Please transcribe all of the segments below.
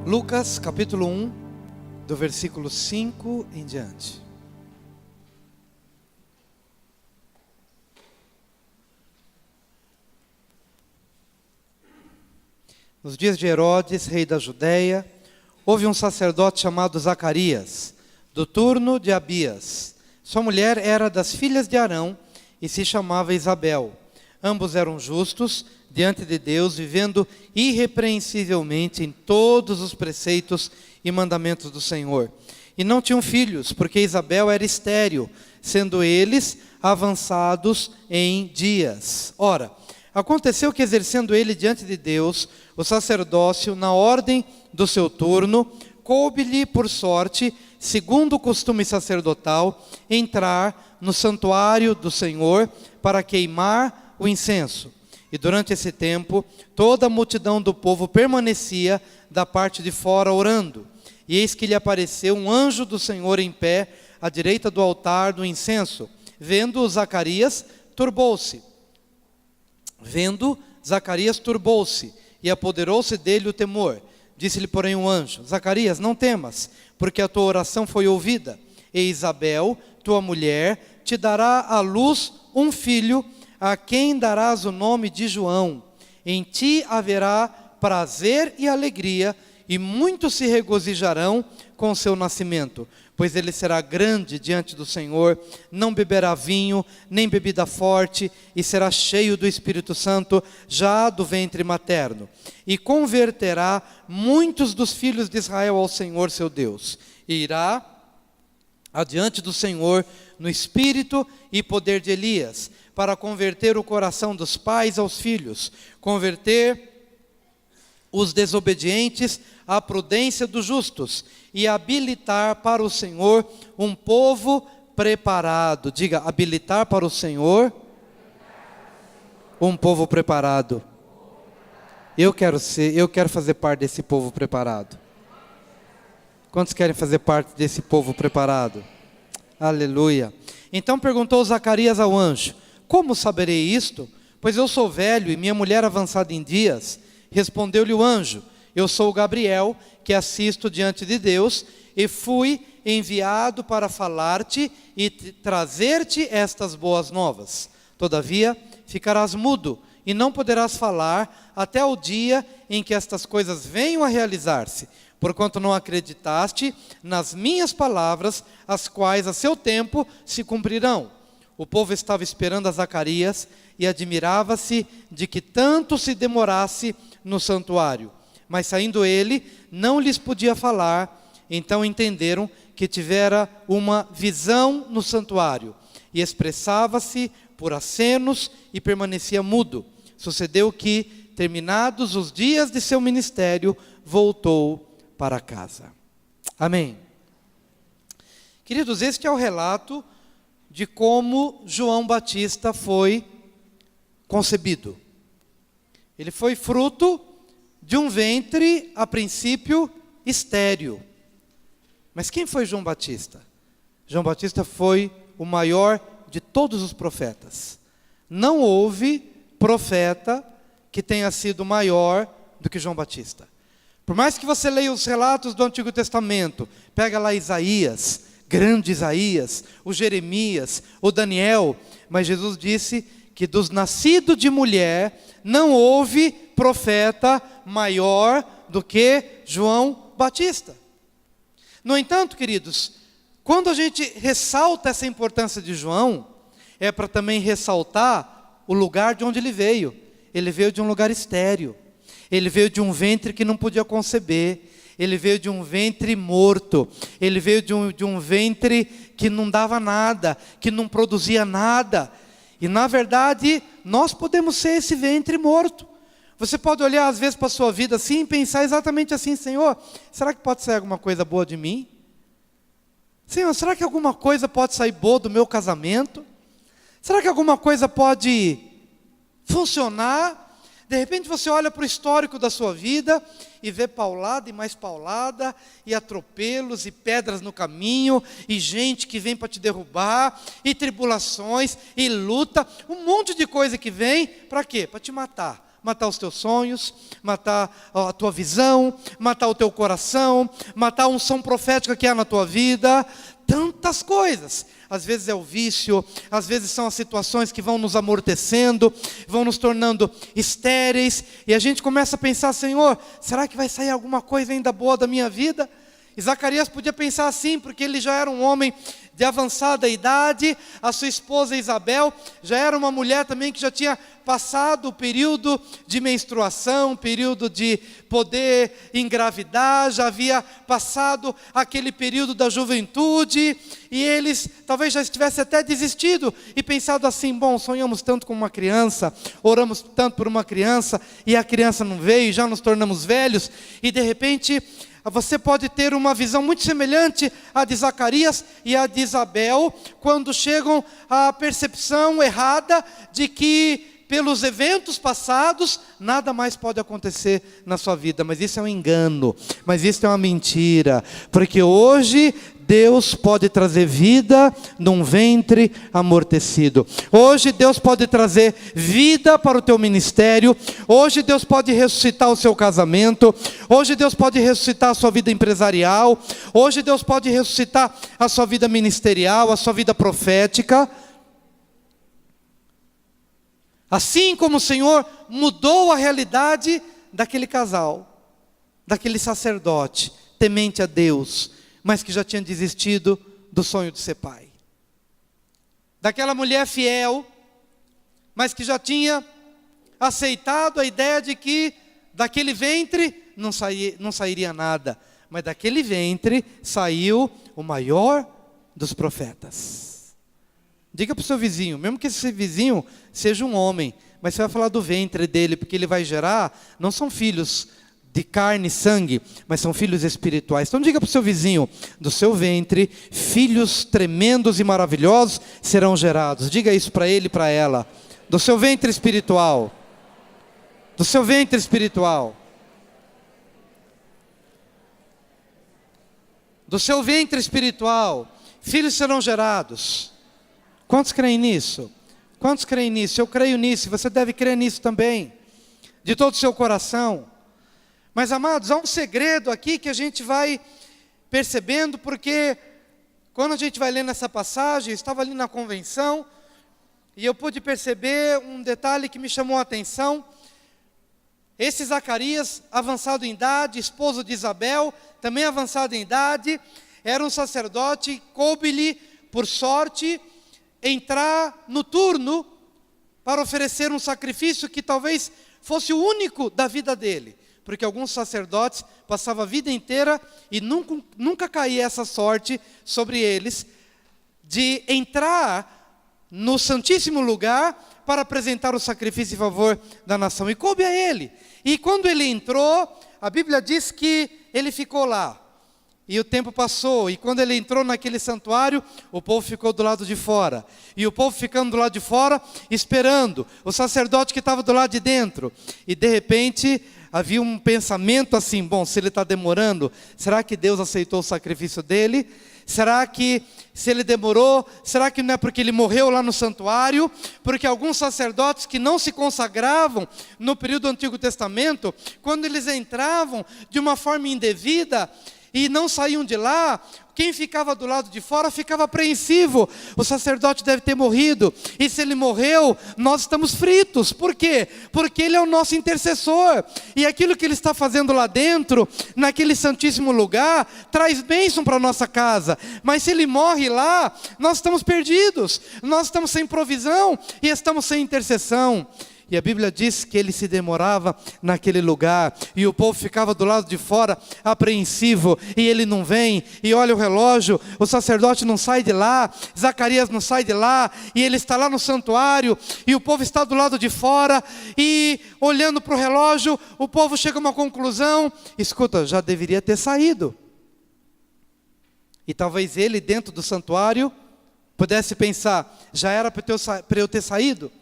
Lucas capítulo 1, do versículo 5 em diante. Nos dias de Herodes, rei da Judéia, houve um sacerdote chamado Zacarias, do turno de Abias. Sua mulher era das filhas de Arão e se chamava Isabel. Ambos eram justos diante de Deus, vivendo irrepreensivelmente em todos os preceitos e mandamentos do Senhor. E não tinham filhos, porque Isabel era estéril, sendo eles avançados em dias. Ora, aconteceu que, exercendo ele diante de Deus o sacerdócio na ordem do seu turno, coube-lhe por sorte, segundo o costume sacerdotal, entrar no santuário do Senhor para queimar o incenso. E durante esse tempo, toda a multidão do povo permanecia da parte de fora orando. E eis que lhe apareceu um anjo do Senhor em pé, à direita do altar do incenso. Vendo Zacarias, turbou-se. E apoderou-se dele o temor. Disse-lhe, porém, o anjo: Zacarias, não temas, porque a tua oração foi ouvida. E Isabel, tua mulher, te dará à luz um filho, a quem darás o nome de João. Em ti haverá prazer e alegria, e muitos se regozijarão com seu nascimento, pois ele será grande diante do Senhor, não beberá vinho, nem bebida forte, e será cheio do Espírito Santo, já do ventre materno. E converterá muitos dos filhos de Israel ao Senhor seu Deus. E irá adiante do Senhor no espírito e poder de Elias, para converter o coração dos pais aos filhos, converter os desobedientes à prudência dos justos, e habilitar para o Senhor um povo preparado. Diga, habilitar para o Senhor um povo preparado. Eu quero fazer parte desse povo preparado. Quantos querem fazer parte desse povo preparado? Aleluia. Então perguntou Zacarias ao anjo: como saberei isto? Pois eu sou velho e minha mulher avançada em dias. Respondeu-lhe o anjo: eu sou o Gabriel, que assisto diante de Deus, e fui enviado para falar-te e trazer-te estas boas novas. Todavia, ficarás mudo e não poderás falar até o dia em que estas coisas venham a realizar-se, porquanto não acreditaste nas minhas palavras, as quais a seu tempo se cumprirão. O povo estava esperando a Zacarias e admirava-se de que tanto se demorasse no santuário. Mas saindo ele, não lhes podia falar. Então entenderam que tivera uma visão no santuário, e expressava-se por acenos e permanecia mudo. Sucedeu que, terminados os dias de seu ministério, voltou para casa. Amém. Queridos, este é o relato de como João Batista foi concebido. Ele foi fruto de um ventre, a princípio, estéril. Mas quem foi João Batista? João Batista foi o maior de todos os profetas. Não houve profeta que tenha sido maior do que João Batista. Por mais que você leia os relatos do Antigo Testamento, pega lá Isaías, grande Isaías, o Jeremias, o Daniel, mas Jesus disse que dos nascidos de mulher não houve profeta maior do que João Batista. No entanto, queridos, quando a gente ressalta essa importância de João, é para também ressaltar o lugar de onde ele veio. Ele veio de um lugar estéril. Ele veio de um ventre que não podia conceber. Ele veio de um ventre morto. Ele veio de um ventre que não dava nada, que não produzia nada. E na verdade, nós podemos ser esse ventre morto. Você pode olhar às vezes para a sua vida assim e pensar exatamente assim: Senhor, será que pode sair alguma coisa boa de mim? Senhor, será que alguma coisa pode sair boa do meu casamento? Será que alguma coisa pode funcionar? De repente você olha para o histórico da sua vida e vê paulada e mais paulada, e atropelos e pedras no caminho, e gente que vem para te derrubar, e tribulações, e luta, um monte de coisa que vem, para quê? Para te matar, matar os teus sonhos, matar a tua visão, matar o teu coração, matar a unção profética que há na tua vida, tantas coisas. Às vezes é o vício, às vezes são as situações que vão nos amortecendo, vão nos tornando estéreis, e a gente começa a pensar, Senhor, será que vai sair alguma coisa ainda boa da minha vida? E Zacarias podia pensar assim, porque ele já era um homem de avançada idade, a sua esposa Isabel já era uma mulher também que já tinha passado o período de menstruação, período de poder engravidar, já havia passado aquele período da juventude, e eles talvez já estivessem até desistido e pensado assim, bom, sonhamos tanto com uma criança, oramos tanto por uma criança, e a criança não veio, já nos tornamos velhos, e de repente você pode ter uma visão muito semelhante à de Zacarias e à de Isabel, quando chegam à percepção errada de que, pelos eventos passados, nada mais pode acontecer na sua vida. Mas isso é um engano, mas isso é uma mentira, porque hoje Deus pode trazer vida num ventre amortecido. Hoje Deus pode trazer vida para o teu ministério. Hoje Deus pode ressuscitar o seu casamento. Hoje Deus pode ressuscitar a sua vida empresarial. Hoje Deus pode ressuscitar a sua vida ministerial, a sua vida profética. Assim como o Senhor mudou a realidade daquele casal, daquele sacerdote temente a Deus, mas que já tinha desistido do sonho de ser pai. Daquela mulher fiel, mas que já tinha aceitado a ideia de que daquele ventre não sairia nada. Mas daquele ventre saiu o maior dos profetas. Diga para o seu vizinho, mesmo que esse vizinho seja um homem, mas você vai falar do ventre dele, porque ele vai gerar, não são filhos de carne e sangue, mas são filhos espirituais. Então diga para o seu vizinho, do seu ventre, filhos tremendos e maravilhosos serão gerados. Diga isso para ele e para ela. Do seu ventre espiritual. Do seu ventre espiritual. Do seu ventre espiritual, filhos serão gerados. Quantos creem nisso? Quantos creem nisso? Eu creio nisso, e você deve crer nisso também, de todo o seu coração. Mas, amados, há um segredo aqui que a gente vai percebendo, porque quando a gente vai lendo essa passagem, eu estava ali na convenção, e eu pude perceber um detalhe que me chamou a atenção. Esse Zacarias, avançado em idade, esposo de Isabel, também avançado em idade, era um sacerdote, coube-lhe, por sorte, entrar no turno para oferecer um sacrifício que talvez fosse o único da vida dele, porque alguns sacerdotes passavam a vida inteira e nunca caía essa sorte sobre eles, de entrar no santíssimo lugar para apresentar o sacrifício em favor da nação, e coube a ele. E quando ele entrou, a Bíblia diz que ele ficou lá. E o tempo passou, e quando ele entrou naquele santuário, o povo ficou do lado de fora. E o povo ficando do lado de fora, esperando o sacerdote que estava do lado de dentro. E de repente, havia um pensamento assim, bom, se ele está demorando, será que Deus aceitou o sacrifício dele? Será que, se ele demorou, será que não é porque ele morreu lá no santuário? Porque alguns sacerdotes que não se consagravam no período do Antigo Testamento, quando eles entravam de uma forma indevida, e não saíam de lá, quem ficava do lado de fora ficava apreensivo. O sacerdote deve ter morrido, e se ele morreu, nós estamos fritos. Por quê? Porque ele é o nosso intercessor, e aquilo que ele está fazendo lá dentro, naquele santíssimo lugar, traz bênção para a nossa casa. Mas se ele morre lá, nós estamos perdidos, nós estamos sem provisão, e estamos sem intercessão. E a Bíblia diz que ele se demorava naquele lugar, e o povo ficava do lado de fora, apreensivo, e ele não vem, e olha o relógio, o sacerdote não sai de lá, Zacarias não sai de lá, e ele está lá no santuário, e o povo está do lado de fora, e olhando para o relógio, o povo chega a uma conclusão, escuta, já deveria ter saído. E talvez ele dentro do santuário, pudesse pensar, já era para eu ter saído?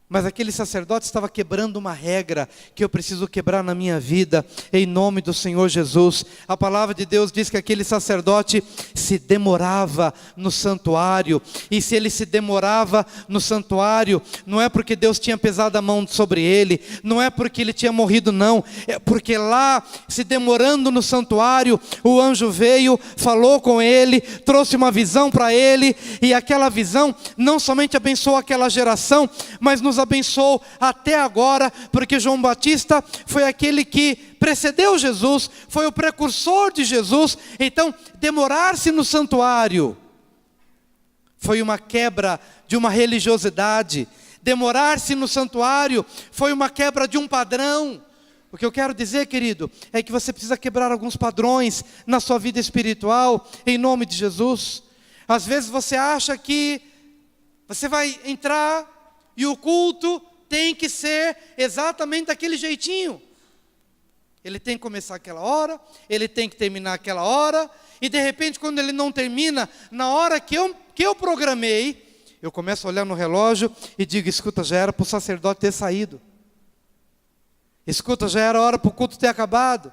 Mas aquele sacerdote estava quebrando uma regra que eu preciso quebrar na minha vida, em nome do Senhor Jesus. A palavra de Deus diz que aquele sacerdote se demorava no santuário. E se ele se demorava no santuário, não é porque Deus tinha pesado a mão sobre ele, não é porque ele tinha morrido, não. É porque lá, se demorando no santuário, o anjo veio, falou com ele, trouxe uma visão para ele. E aquela visão não somente abençoou aquela geração, mas nos abençoou até agora, porque João Batista foi aquele que precedeu Jesus, foi o precursor de Jesus. Então, demorar-se no santuário foi uma quebra de uma religiosidade. Demorar-se no santuário foi uma quebra de um padrão. O que eu quero dizer, querido, é que você precisa quebrar alguns padrões na sua vida espiritual, em nome de Jesus. Às vezes você acha que você vai entrar e o culto tem que ser exatamente daquele jeitinho. Ele tem que começar aquela hora, ele tem que terminar aquela hora, e de repente quando ele não termina, na hora que eu programei, eu começo a olhar no relógio e digo, escuta, já era para o sacerdote ter saído. Escuta, já era hora para o culto ter acabado.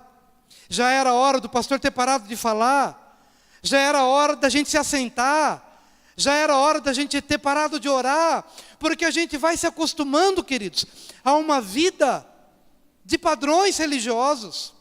Já era hora do pastor ter parado de falar. Já era hora da gente se assentar. Já era hora da gente ter parado de orar, porque a gente vai se acostumando, queridos, a uma vida de padrões religiosos.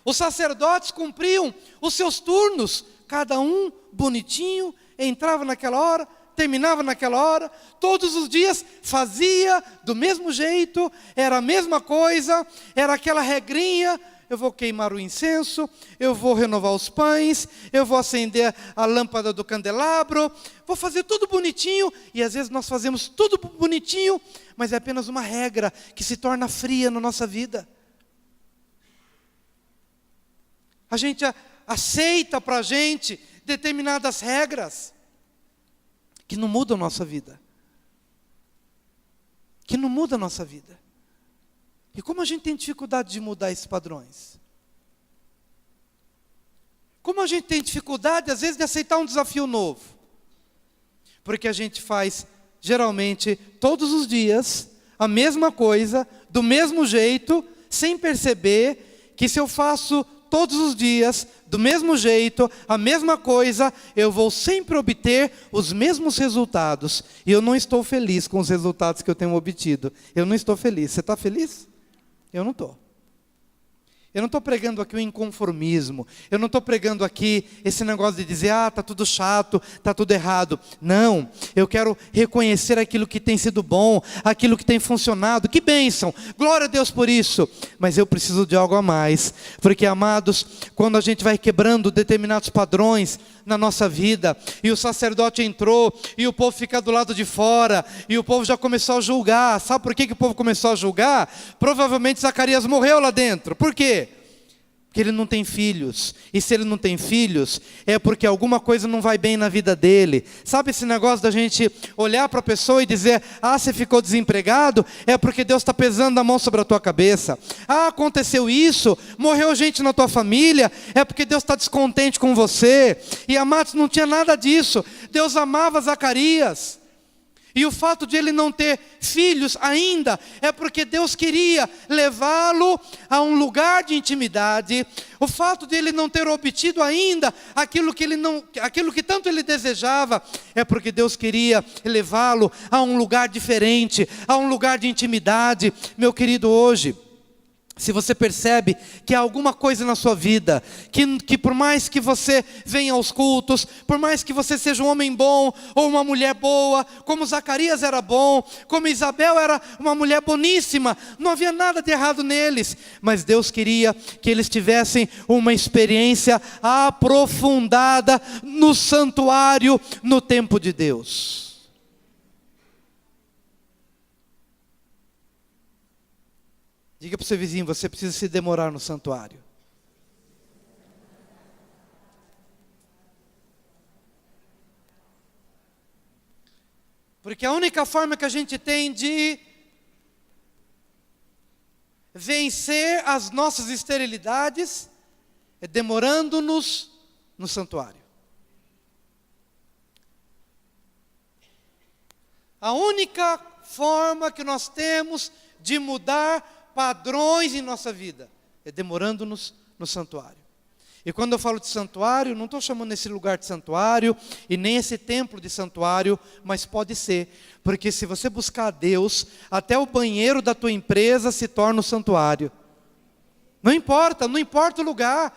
Os sacerdotes cumpriam os seus turnos, cada um bonitinho, entrava naquela hora, terminava naquela hora, todos os dias fazia do mesmo jeito, era a mesma coisa, era aquela regrinha. Eu vou queimar o incenso, eu vou renovar os pães, eu vou acender a lâmpada do candelabro, vou fazer tudo bonitinho. E às vezes nós fazemos tudo bonitinho, mas é apenas uma regra que se torna fria na nossa vida. A gente aceita para a gente determinadas regras que não mudam a nossa vida. Que não mudam a nossa vida. E como a gente tem dificuldade de mudar esses padrões? Como a gente tem dificuldade, às vezes, de aceitar um desafio novo? Porque a gente faz, geralmente, todos os dias, a mesma coisa, do mesmo jeito, sem perceber que se eu faço todos os dias, do mesmo jeito, a mesma coisa, eu vou sempre obter os mesmos resultados. E eu não estou feliz com os resultados que eu tenho obtido. Eu não estou feliz. Você está feliz? Eu não estou. Eu não estou pregando aqui o inconformismo. Eu não estou pregando aqui esse negócio de dizer, está tudo chato, está tudo errado. Não, eu quero reconhecer aquilo que tem sido bom, aquilo que tem funcionado. Que bênção, glória a Deus por isso. Mas eu preciso de algo a mais. Porque, amados, quando a gente vai quebrando determinados padrões na nossa vida, e o sacerdote entrou, e o povo fica do lado de fora, e o povo já começou a julgar. Sabe por que o povo começou a julgar? Provavelmente Zacarias morreu lá dentro. Por quê? Porque ele não tem filhos. E se ele não tem filhos, é porque alguma coisa não vai bem na vida dele. Sabe esse negócio da gente olhar para a pessoa e dizer, você ficou desempregado? É porque Deus está pesando a mão sobre a tua cabeça. Aconteceu isso, morreu gente na tua família, é porque Deus está descontente com você. E, amados, não tinha nada disso. Deus amava Zacarias. E o fato de ele não ter filhos ainda, é porque Deus queria levá-lo a um lugar de intimidade. O fato de ele não ter obtido ainda aquilo que tanto ele desejava, é porque Deus queria levá-lo a um lugar diferente, a um lugar de intimidade. Meu querido, hoje, se você percebe que há alguma coisa na sua vida, que por mais que você venha aos cultos, por mais que você seja um homem bom, ou uma mulher boa, como Zacarias era bom, como Isabel era uma mulher boníssima, não havia nada de errado neles, mas Deus queria que eles tivessem uma experiência aprofundada no santuário, no tempo de Deus. Diga para o seu vizinho, você precisa se demorar no santuário. Porque a única forma que a gente tem de vencer as nossas esterilidades é demorando-nos no santuário. A única forma que nós temos de mudar padrões em nossa vida é demorando-nos no santuário. E quando eu falo de santuário, não estou chamando esse lugar de santuário e nem esse templo de santuário, mas pode ser, porque se você buscar a Deus, até o banheiro da tua empresa se torna um santuário. Não importa o lugar,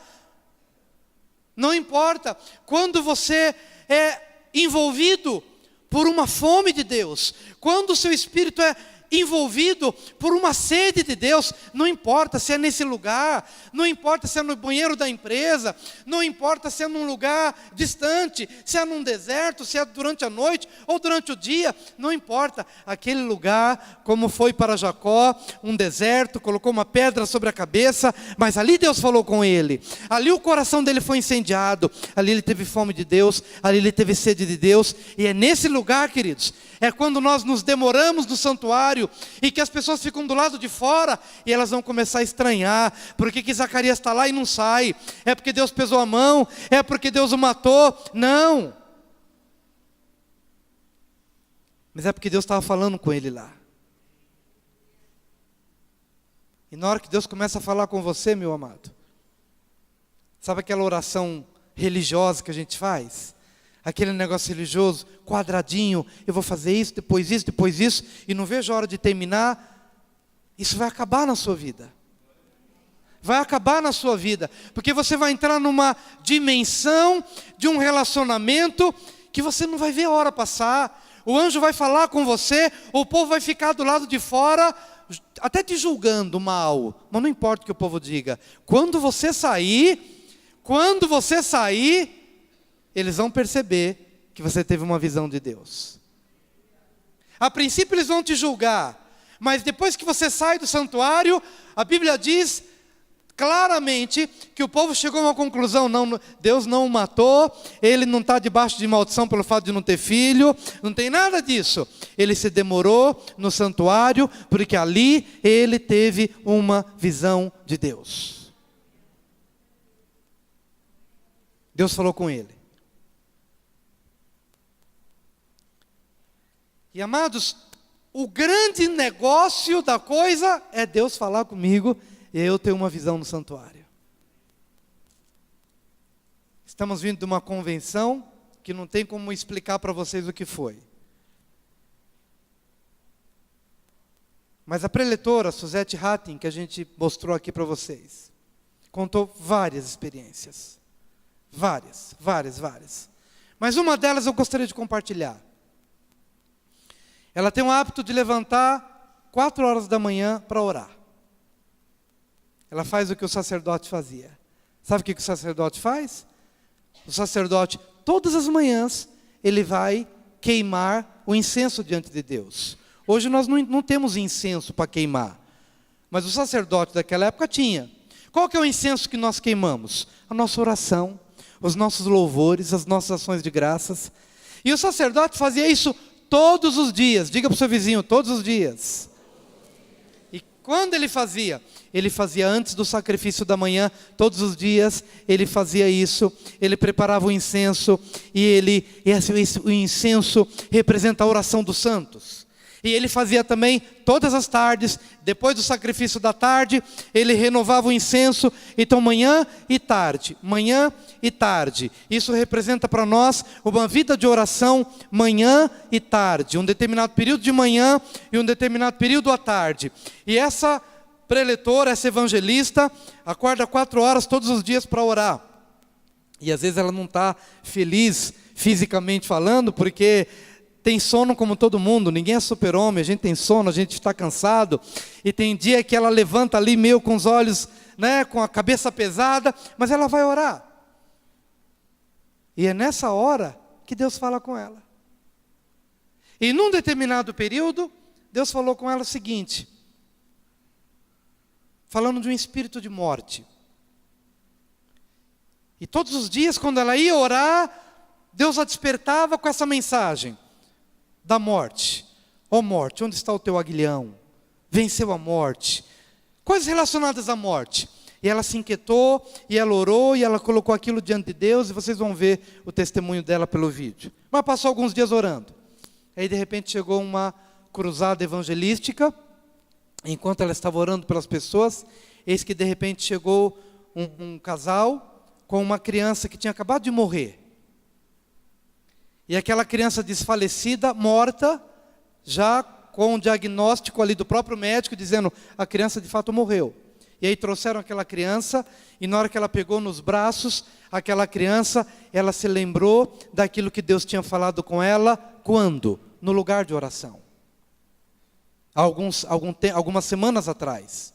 não importa. Quando você é envolvido por uma fome de Deus, quando o seu espírito é envolvido por uma sede de Deus, não importa se é nesse lugar, não importa se é no banheiro da empresa, não importa se é num lugar distante, se é num deserto, se é durante a noite ou durante o dia, não importa. Aquele lugar, como foi para Jacó, um deserto, colocou uma pedra sobre a cabeça, mas ali Deus falou com ele, ali o coração dele foi incendiado, ali ele teve fome de Deus, ali ele teve sede de Deus, e é nesse lugar, queridos, é quando nós nos demoramos no santuário, e que as pessoas ficam do lado de fora, e elas vão começar a estranhar, porque que Zacarias está lá e não sai, é porque Deus pesou a mão, é porque Deus o matou, não, mas é porque Deus estava falando com ele lá. E na hora que Deus começa a falar com você, meu amado, sabe aquela oração religiosa que a gente faz? Aquele negócio religioso, quadradinho, eu vou fazer isso, depois isso, e não vejo a hora de terminar. Isso vai acabar na sua vida. Vai acabar na sua vida, porque você vai entrar numa dimensão de um relacionamento que você não vai ver a hora passar. O anjo vai falar com você, o povo vai ficar do lado de fora, até te julgando mal, mas não importa o que o povo diga. Quando você sair, eles vão perceber que você teve uma visão de Deus. A princípio eles vão te julgar, mas depois que você sai do santuário, a Bíblia diz claramente que o povo chegou a uma conclusão: não, Deus não o matou, ele não está debaixo de maldição pelo fato de não ter filho, não tem nada disso. Ele se demorou no santuário, porque ali ele teve uma visão de Deus. Deus falou com ele. E amados, o grande negócio da coisa é Deus falar comigo e eu ter uma visão no santuário. Estamos vindo de uma convenção que não tem como explicar para vocês o que foi. Mas a preletora, Suzette Hattin, que a gente mostrou aqui para vocês, contou várias experiências. Várias. Mas uma delas eu gostaria de compartilhar. Ela tem o hábito de levantar 4 horas da manhã para orar. Ela faz o que o sacerdote fazia. Sabe o que o sacerdote faz? O sacerdote, todas as manhãs, ele vai queimar o incenso diante de Deus. Hoje nós não temos incenso para queimar. Mas o sacerdote daquela época tinha. Qual que é o incenso que nós queimamos? A nossa oração, os nossos louvores, as nossas ações de graças. E o sacerdote fazia isso todos os dias. Diga para o seu vizinho, todos os dias. E quando ele fazia? Ele fazia antes do sacrifício da manhã, todos os dias ele fazia isso. Ele preparava o incenso e o incenso representa a oração dos santos. E ele fazia também todas as tardes, depois do sacrifício da tarde, ele renovava o incenso. Então manhã e tarde. Isso representa para nós uma vida de oração manhã e tarde. Um determinado período de manhã e um determinado período à tarde. E essa preletora, essa evangelista, acorda 4 horas todos os dias para orar. E às vezes ela não está feliz fisicamente falando, porque tem sono como todo mundo, ninguém é super-homem, a gente tem sono, a gente está cansado, e tem dia que ela levanta ali meio com os olhos, com a cabeça pesada, mas ela vai orar. E é nessa hora que Deus fala com ela. E num determinado período, Deus falou com ela o seguinte, falando de um espírito de morte. E todos os dias, quando ela ia orar, Deus a despertava com essa mensagem da morte. Ó morte, onde está o teu aguilhão? Venceu a morte. Coisas relacionadas à morte. E ela se inquietou, e ela orou, e ela colocou aquilo diante de Deus, e vocês vão ver o testemunho dela pelo vídeo. Mas passou alguns dias orando. Aí de repente chegou uma cruzada evangelística, enquanto ela estava orando pelas pessoas, eis que de repente chegou um casal com uma criança que tinha acabado de morrer. E aquela criança desfalecida, morta, já com um diagnóstico ali do próprio médico, dizendo, a criança de fato morreu. E aí trouxeram aquela criança, e na hora que ela pegou nos braços, aquela criança, ela se lembrou daquilo que Deus tinha falado com ela, quando? No lugar de oração. Algumas semanas atrás.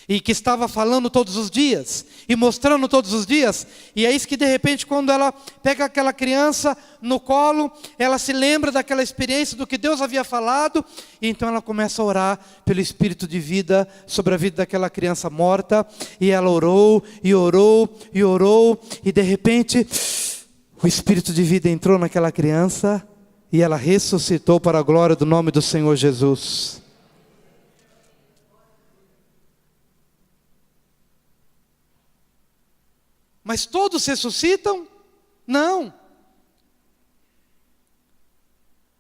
E que estava falando todos os dias, e mostrando todos os dias, e é isso que de repente quando ela pega aquela criança no colo, ela se lembra daquela experiência do que Deus havia falado, e então ela começa a orar pelo Espírito de vida, sobre a vida daquela criança morta, e ela orou, e orou, e orou, e de repente, o Espírito de vida entrou naquela criança, e ela ressuscitou para a glória do nome do Senhor Jesus. Mas todos ressuscitam? Não.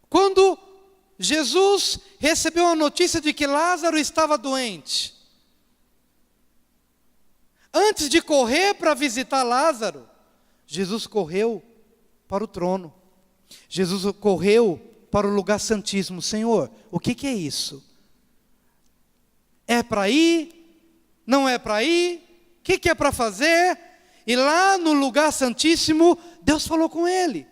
Quando Jesus recebeu a notícia de que Lázaro estava doente, antes de correr para visitar Lázaro, Jesus correu para o trono. Jesus correu para o lugar santíssimo. Senhor, o que é isso? É para ir? Não é para ir? O que é para fazer? E lá no lugar santíssimo, Deus falou com ele.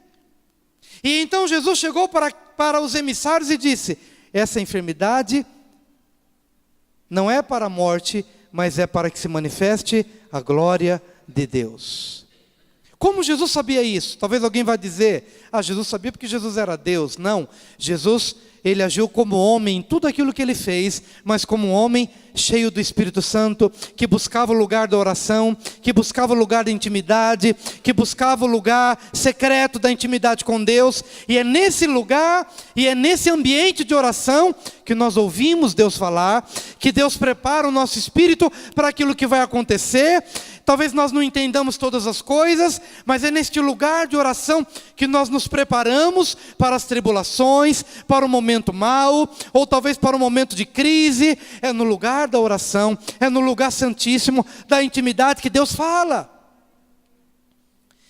E então Jesus chegou para os emissários e disse, essa enfermidade não é para a morte, mas é para que se manifeste a glória de Deus. Como Jesus sabia isso? Talvez alguém vai dizer, Jesus sabia porque Jesus era Deus. Não, Jesus, ele agiu como homem em tudo aquilo que ele fez, mas como um homem cheio do Espírito Santo, que buscava o lugar da oração, que buscava o lugar da intimidade, que buscava o lugar secreto da intimidade com Deus, e é nesse lugar, e é nesse ambiente de oração, que nós ouvimos Deus falar, que Deus prepara o nosso espírito para aquilo que vai acontecer. Talvez nós não entendamos todas as coisas, mas é neste lugar de oração que nós nos preparamos para as tribulações, para o momento mau, ou talvez para o momento de crise. É no lugar da oração, é no lugar santíssimo da intimidade que Deus fala.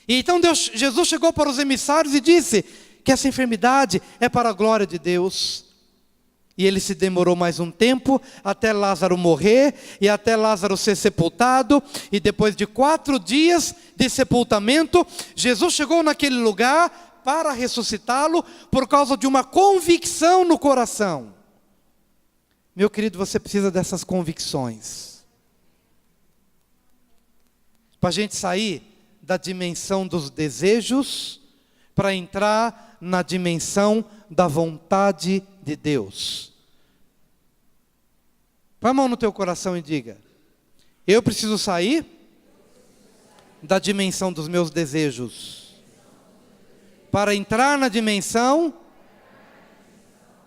E então Jesus chegou para os emissários e disse que essa enfermidade é para a glória de Deus. E ele se demorou mais um tempo, até Lázaro morrer, e até Lázaro ser sepultado, e depois de 4 dias de sepultamento, Jesus chegou naquele lugar para ressuscitá-lo, por causa de uma convicção no coração. Meu querido, você precisa dessas convicções, para a gente sair da dimensão dos desejos, para entrar na dimensão da vontade de Deus. Põe a mão no teu coração e diga, eu preciso sair da dimensão dos meus desejos, para entrar na dimensão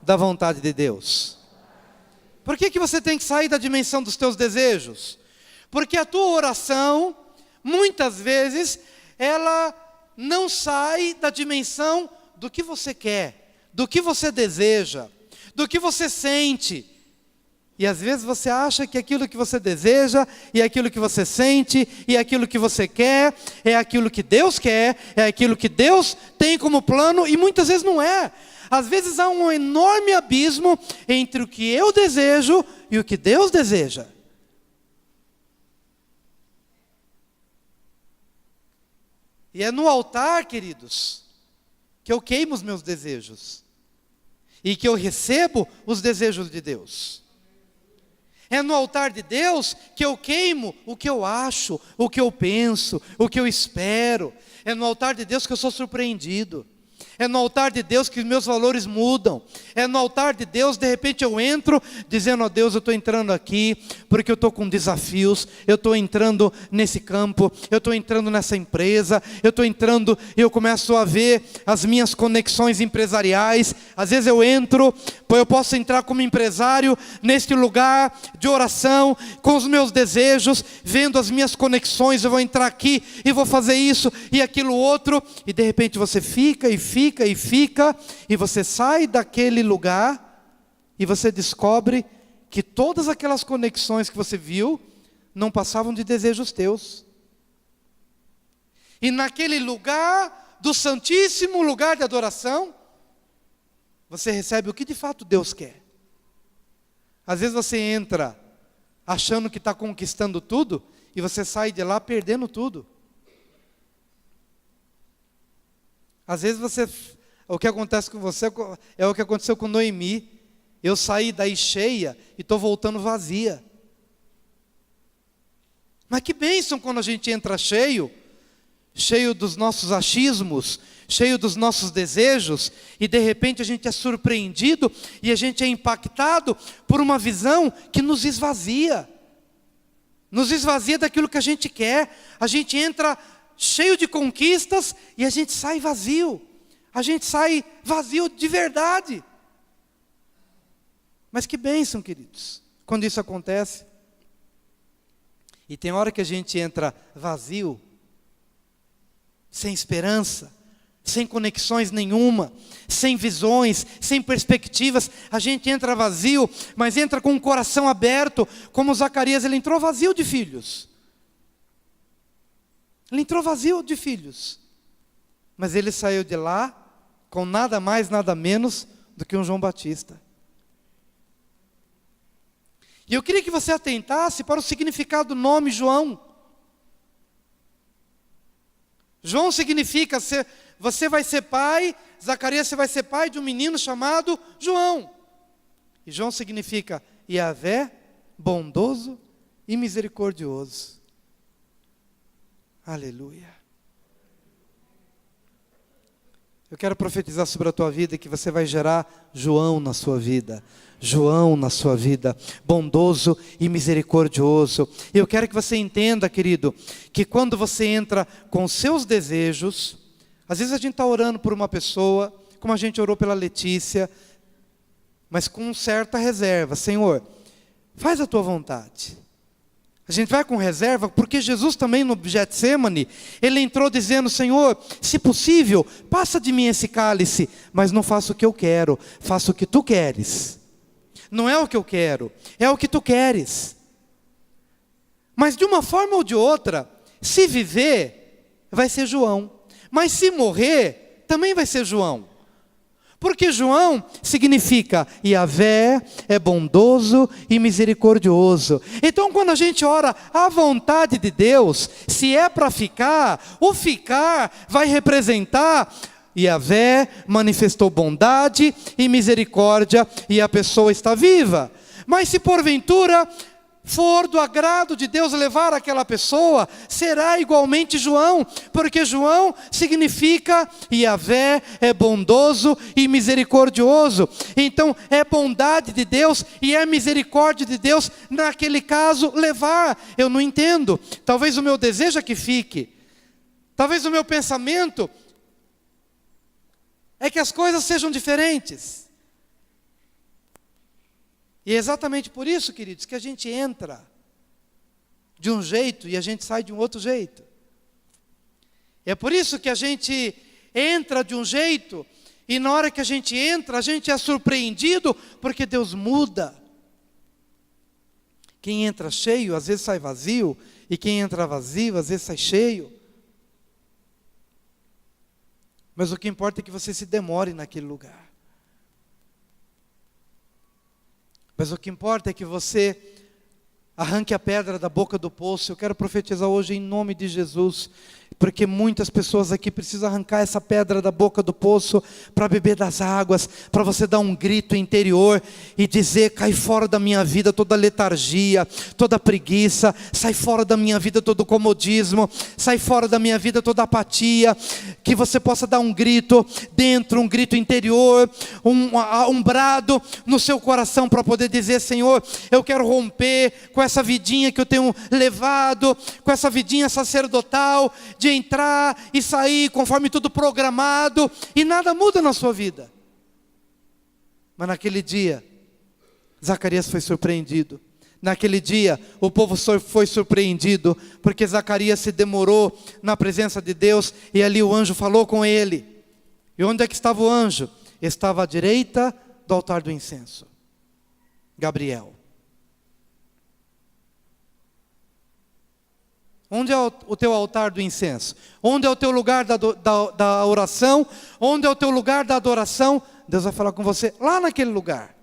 da vontade de Deus. Por que você tem que sair da dimensão dos teus desejos? Porque a tua oração, muitas vezes, ela não sai da dimensão do que você quer, do que você deseja, do que você sente. E às vezes você acha que aquilo que você deseja, e aquilo que você sente, e aquilo que você quer, é aquilo que Deus quer, é aquilo que Deus tem como plano, e muitas vezes não é. Às vezes há um enorme abismo entre o que eu desejo e o que Deus deseja. E é no altar, queridos, que eu queimo os meus desejos, e que eu recebo os desejos de Deus. É no altar de Deus que eu queimo o que eu acho, o que eu penso, o que eu espero. É no altar de Deus que eu sou surpreendido. É no altar de Deus que os meus valores mudam. É no altar de Deus, de repente eu entro dizendo, ó Deus, eu estou entrando aqui porque eu estou com desafios, eu estou entrando nesse campo, eu estou entrando nessa empresa, eu estou entrando e eu começo a ver as minhas conexões empresariais. Às vezes eu entro, eu posso entrar como empresário neste lugar de oração, com os meus desejos, vendo as minhas conexões, eu vou entrar aqui e vou fazer isso e aquilo outro, e de repente você fica, e você sai daquele lugar, e você descobre que todas aquelas conexões que você viu não passavam de desejos teus. E naquele lugar do santíssimo lugar de adoração, você recebe o que de fato Deus quer. Às vezes você entra achando que está conquistando tudo, e você sai de lá perdendo tudo. Às vezes o que acontece com você é o que aconteceu com Noemi. Eu saí daí cheia e estou voltando vazia. Mas que bênção quando a gente entra cheio dos nossos achismos, cheio dos nossos desejos, e de repente a gente é surpreendido e a gente é impactado por uma visão que nos esvazia daquilo que a gente quer. A gente entra cheio de conquistas e a gente sai vazio. A gente sai vazio de verdade. Mas que bênção, queridos, quando isso acontece. E tem hora que a gente entra vazio, sem esperança, sem conexões nenhuma, sem visões, sem perspectivas. A gente entra vazio, mas entra com o coração aberto, como Zacarias. Ele entrou vazio de filhos. Ele entrou vazio de filhos, mas ele saiu de lá com nada mais, nada menos do que um João Batista. E eu queria que você atentasse para o significado do nome João. João significa você vai ser pai, Zacarias, você vai ser pai de um menino chamado João. E João significa Yahvé, bondoso e misericordioso. Aleluia. Eu quero profetizar sobre a tua vida que você vai gerar João na sua vida. João na sua vida, bondoso e misericordioso. Eu quero que você entenda, querido, que quando você entra com os seus desejos, às vezes a gente está orando por uma pessoa, como a gente orou pela Letícia, mas com certa reserva. Senhor, faz a tua vontade. A gente vai com reserva, porque Jesus também no Getsêmani, ele entrou dizendo: Senhor, se possível, passa de mim esse cálice, mas não faço o que eu quero, faço o que tu queres. Não é o que eu quero, é o que tu queres. Mas de uma forma ou de outra, se viver, vai ser João. Mas se morrer, também vai ser João. Porque João significa Yahvé é bondoso e misericordioso. Então quando a gente ora à vontade de Deus, se é para ficar, o ficar vai representar Yahvé manifestou bondade e misericórdia e a pessoa está viva. Mas se porventura for do agrado de Deus levar aquela pessoa, será igualmente João, porque João significa Yahvé é bondoso e misericordioso. Então é bondade de Deus e é misericórdia de Deus naquele caso levar. Eu não entendo, talvez o meu desejo é que fique, talvez o meu pensamento é que as coisas sejam diferentes. E é exatamente por isso, queridos, que a gente entra de um jeito e a gente sai de um outro jeito. É por isso que a gente entra de um jeito e na hora que a gente entra, a gente é surpreendido, porque Deus muda. Quem entra cheio, às vezes sai vazio, e quem entra vazio, às vezes sai cheio. Mas o que importa é que você se demore naquele lugar. Mas o que importa é que você arranque a pedra da boca do poço. Eu quero profetizar hoje em nome de Jesus, porque muitas pessoas aqui precisam arrancar essa pedra da boca do poço para beber das águas, para você dar um grito interior e dizer: cai fora da minha vida toda letargia, toda preguiça, sai fora da minha vida todo comodismo, sai fora da minha vida toda apatia. Que você possa dar um grito dentro, um grito interior, um brado no seu coração para poder dizer: Senhor, eu quero romper com essa vidinha que eu tenho levado, com essa vidinha sacerdotal, de entrar e sair conforme tudo programado, e nada muda na sua vida. Mas naquele dia, Zacarias foi surpreendido. Naquele dia, o povo foi surpreendido, porque Zacarias se demorou na presença de Deus, e ali o anjo falou com ele. E onde é que estava o anjo? Estava à direita do altar do incenso. Gabriel. Onde é o teu altar do incenso? Onde é o teu lugar da oração? Onde é o teu lugar da adoração? Deus vai falar com você lá naquele lugar.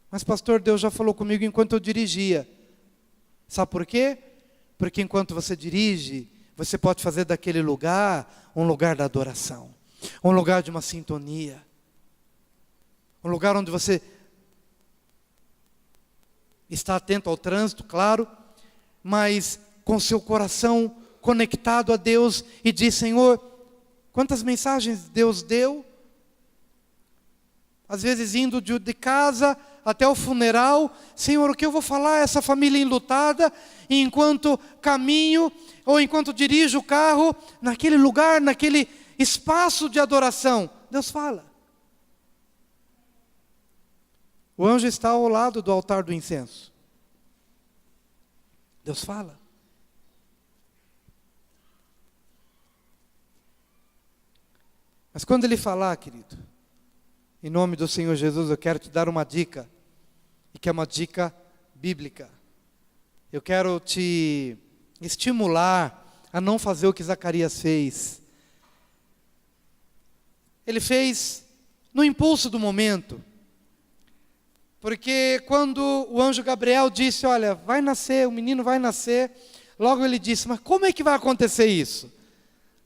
Mas pastor, Deus já falou comigo enquanto eu dirigia. Sabe por quê? Porque enquanto você dirige, você pode fazer daquele lugar um lugar da adoração. Um lugar de uma sintonia. Um lugar onde você está atento ao trânsito, claro, mas com seu coração conectado a Deus e diz: Senhor, quantas mensagens Deus deu? Às vezes indo de casa até o funeral, Senhor, o que eu vou falar a essa família enlutada, e enquanto caminho, ou enquanto dirijo o carro, naquele lugar, naquele espaço de adoração, Deus fala. O anjo está ao lado do altar do incenso. Deus fala. Mas quando Ele falar, querido, em nome do Senhor Jesus, eu quero te dar uma dica, e que é uma dica bíblica. Eu quero te estimular a não fazer o que Zacarias fez. Ele fez no impulso do momento. Porque quando o anjo Gabriel disse: olha, vai nascer, o menino vai nascer, logo ele disse: mas como é que vai acontecer isso?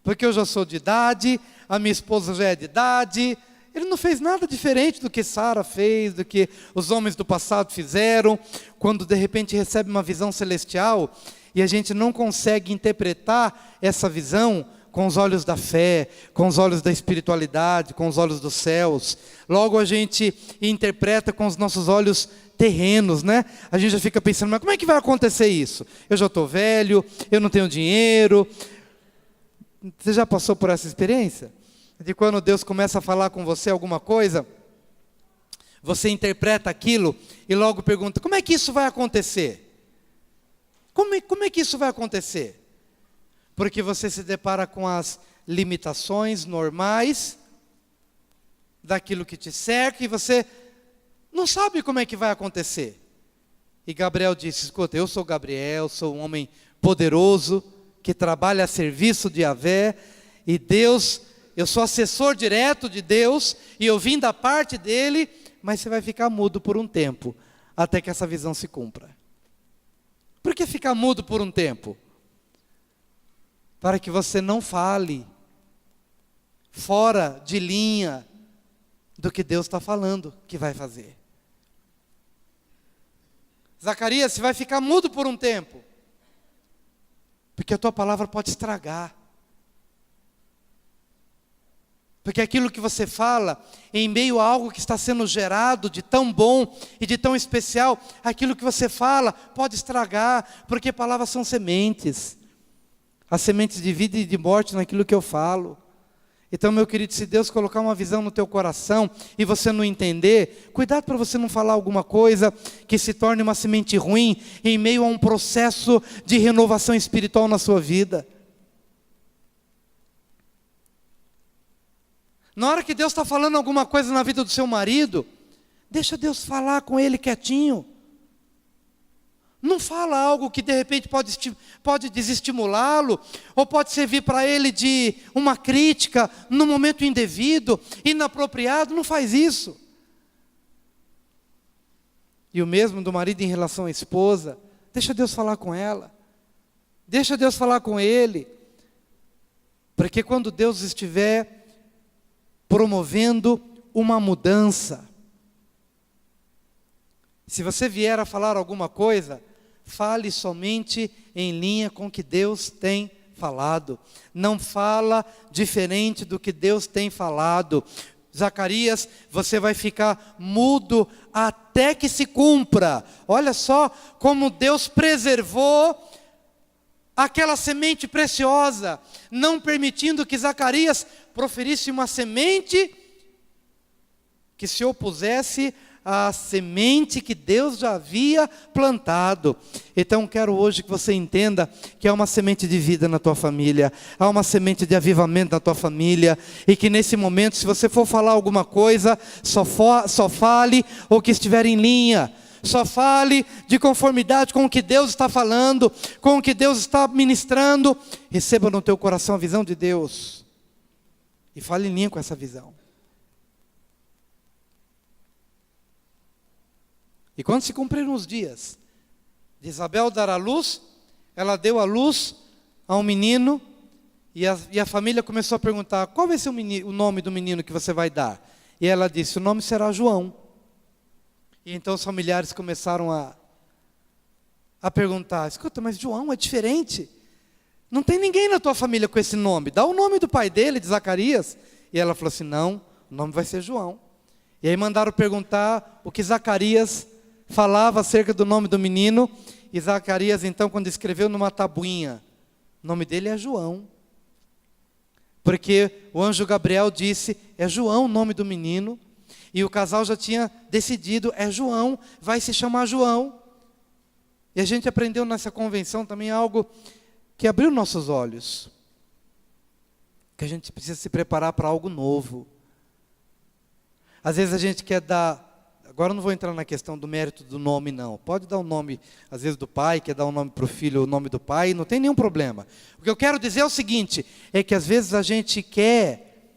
Porque eu já sou de idade, a minha esposa já é de idade. Ele não fez nada diferente do que Sara fez, do que os homens do passado fizeram. Quando de repente recebe uma visão celestial, e a gente não consegue interpretar essa visão com os olhos da fé, com os olhos da espiritualidade, com os olhos dos céus. Logo a gente interpreta com os nossos olhos terrenos, né? A gente já fica pensando: mas como é que vai acontecer isso? Eu já estou velho, eu não tenho dinheiro. Você já passou por essa experiência? De quando Deus começa a falar com você alguma coisa, você interpreta aquilo e logo pergunta: como é que isso vai acontecer? Como é que isso vai acontecer? Porque você se depara com as limitações normais daquilo que te cerca e você não sabe como é que vai acontecer. E Gabriel disse: escuta, eu sou Gabriel, sou um homem poderoso, que trabalha a serviço de Yahvé, e Deus, eu sou assessor direto de Deus, e eu vim da parte dele, mas você vai ficar mudo por um tempo, até que essa visão se cumpra. Por que ficar mudo por um tempo? Para que você não fale fora de linha do que Deus está falando que vai fazer. Zacarias, você vai ficar mudo por um tempo, porque a tua palavra pode estragar. Porque aquilo que você fala, em meio a algo que está sendo gerado de tão bom e de tão especial, aquilo que você fala pode estragar, porque palavras são sementes. As sementes de vida e de morte naquilo que eu falo. Então, meu querido, se Deus colocar uma visão no teu coração e você não entender, cuidado para você não falar alguma coisa que se torne uma semente ruim em meio a um processo de renovação espiritual na sua vida. Na hora que Deus está falando alguma coisa na vida do seu marido, deixa Deus falar com ele quietinho. Não fala algo que de repente pode desestimulá-lo, ou pode servir para ele de uma crítica no momento indevido, inapropriado. Não faz isso. E o mesmo do marido em relação à esposa, deixa Deus falar com ela, deixa Deus falar com ele, porque quando Deus estiver promovendo uma mudança, se você vier a falar alguma coisa, fale somente em linha com o que Deus tem falado. Não fala diferente do que Deus tem falado. Zacarias, você vai ficar mudo até que se cumpra. Olha só como Deus preservou aquela semente preciosa, não permitindo que Zacarias proferisse uma semente que se opusesse a semente que Deus já havia plantado. Então quero hoje que você entenda que há uma semente de vida na tua família, há uma semente de avivamento na tua família, e que nesse momento, se você for falar alguma coisa, só fale o que estiver em linha. Só fale de conformidade com o que Deus está falando, com o que Deus está ministrando. Receba no teu coração a visão de Deus e fale em linha com essa visão. E quando se cumpriram os dias de Isabel dar à luz, ela deu à luz a um menino, e a família começou a perguntar: qual vai ser o nome do menino que você vai dar? E ela disse: o nome será João. E então os familiares começaram a perguntar: escuta, mas João é diferente. Não tem ninguém na tua família com esse nome. Dá o nome do pai dele, de Zacarias. E ela falou assim: não, o nome vai ser João. E aí mandaram perguntar o que Zacarias falava acerca do nome do menino. E Zacarias então, quando escreveu numa tabuinha, o nome dele é João. Porque o anjo Gabriel disse: é João o nome do menino. E o casal já tinha decidido: é João, vai se chamar João. E a gente aprendeu nessa convenção também algo que abriu nossos olhos. Que a gente precisa se preparar para algo novo. Às vezes a gente quer dar... Agora eu não vou entrar na questão do mérito do nome, não. Pode dar o nome, às vezes, do pai, quer dar o nome para o filho, o nome do pai, não tem nenhum problema. O que eu quero dizer é o seguinte, é que às vezes a gente quer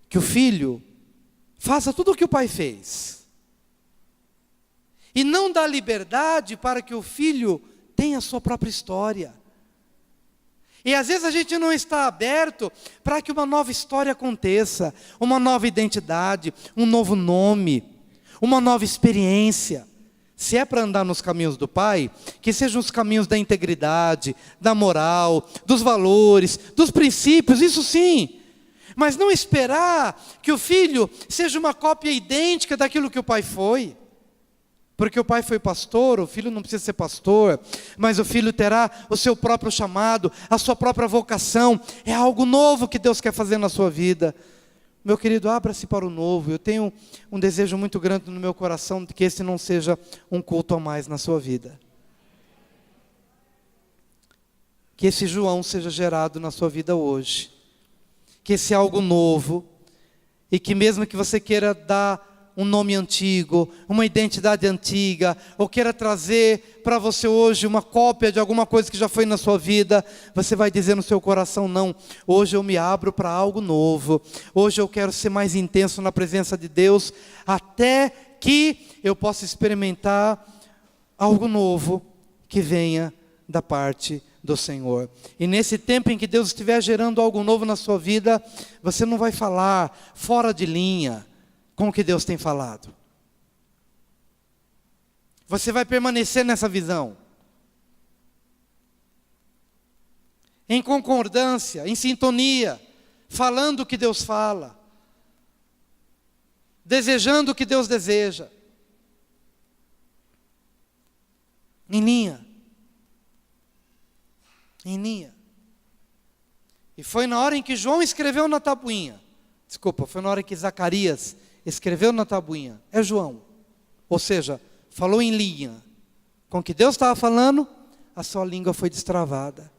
que o filho faça tudo o que o pai fez. E não dá liberdade para que o filho tenha a sua própria história. E às vezes a gente não está aberto para que uma nova história aconteça, uma nova identidade, um novo nome, uma nova experiência. Se é para andar nos caminhos do Pai, que sejam os caminhos da integridade, da moral, dos valores, dos princípios, isso sim. Mas não esperar que o filho seja uma cópia idêntica daquilo que o pai foi. Porque o pai foi pastor, o filho não precisa ser pastor, mas o filho terá o seu próprio chamado, a sua própria vocação. É algo novo que Deus quer fazer na sua vida. Meu querido, abra-se para o novo. Eu tenho um desejo muito grande no meu coração de que esse não seja um culto a mais na sua vida. Que esse João seja gerado na sua vida hoje. Que esse algo novo, e que mesmo que você queira dar um nome antigo, uma identidade antiga, ou queira trazer para você hoje uma cópia de alguma coisa que já foi na sua vida, você vai dizer no seu coração: não, hoje eu me abro para algo novo, hoje eu quero ser mais intenso na presença de Deus, até que eu possa experimentar algo novo que venha da parte do Senhor. E nesse tempo em que Deus estiver gerando algo novo na sua vida, você não vai falar fora de linha com o que Deus tem falado. Você vai permanecer nessa visão, em concordância, em sintonia, falando o que Deus fala, desejando o que Deus deseja, em linha. Em linha. E foi na hora em que João escreveu na tabuinha, foi na hora que Zacarias escreveu na tabuinha, é João, ou seja, falou em linha com o que Deus estava falando, a sua língua foi destravada.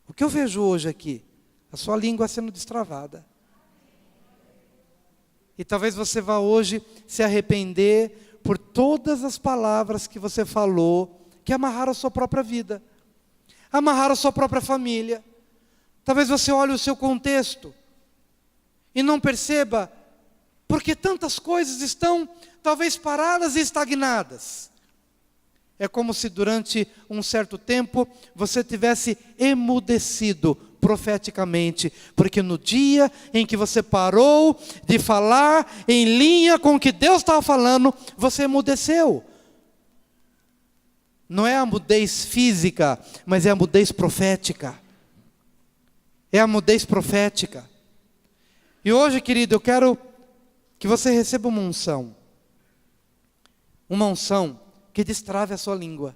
O que eu vejo hoje aqui? A sua língua sendo destravada. E talvez você vá hoje se arrepender por todas as palavras que você falou, que amarraram a sua própria vida, amarraram a sua própria família. Talvez você olhe o seu contexto e não perceba, porque tantas coisas estão talvez paradas e estagnadas. É como se durante um certo tempo você tivesse emudecido profeticamente, porque no dia em que você parou de falar em linha com o que Deus estava falando, você emudeceu. Não é a mudez física, mas é a mudez profética. É a mudez profética. E hoje, querido, eu quero que você receba uma unção. Uma unção que destrave a sua língua.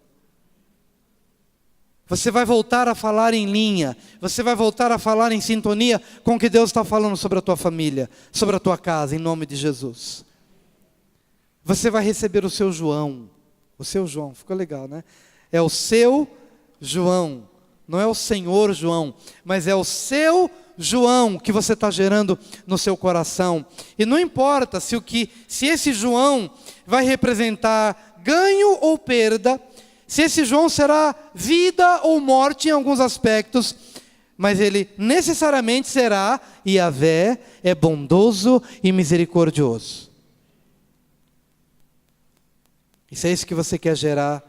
Você vai voltar a falar em linha. Você vai voltar a falar em sintonia com o que Deus está falando sobre a tua família, sobre a tua casa, em nome de Jesus. você vai receber o seu João. O seu João, ficou legal, né? É o seu João, não é o Senhor João, mas é o seu João que você está gerando no seu coração. E não importa se esse João vai representar ganho ou perda, se esse João será vida ou morte em alguns aspectos, mas ele necessariamente será: Yahvé é bondoso e misericordioso. E se é isso que você quer gerar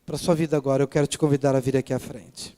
para a sua vida agora, eu quero te convidar a vir aqui à frente.